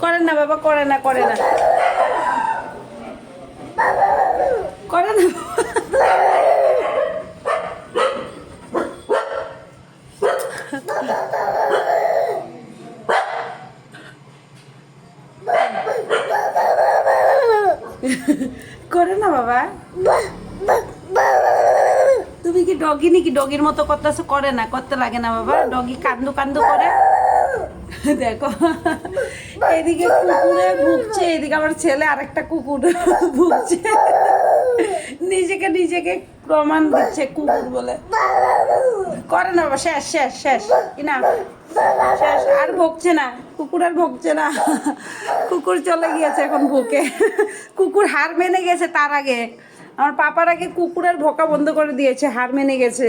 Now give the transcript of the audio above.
করে না বাবা, করে না, করে না, করে না। করে না বাবা। তুমি কি ডগি নাকি? ডগির মতো করতেছো? করে না, করতে লাগে না বাবা। ডগি কান্দু কান্দু করে। দেখো, এদিকে কুকুরে ভুগছে, এদিকে আমার ছেলে আরেকটা কুকুর ভুগছে। নিজেকে নিজেকে প্রমাণ দিচ্ছে কুকুর বলে। করে না বাবা, শেষ শেষ শেষ, না শেষ, আর ভুগছে না কুকুর, আর ভুগছে না। কুকুর চলে গিয়েছে এখন ভুকে। কুকুর হার মেনে গেছে তার আগে, আমার পাপার আগে কুকুরের ভোকা বন্ধ করে দিয়েছে, হার মেনে গেছে।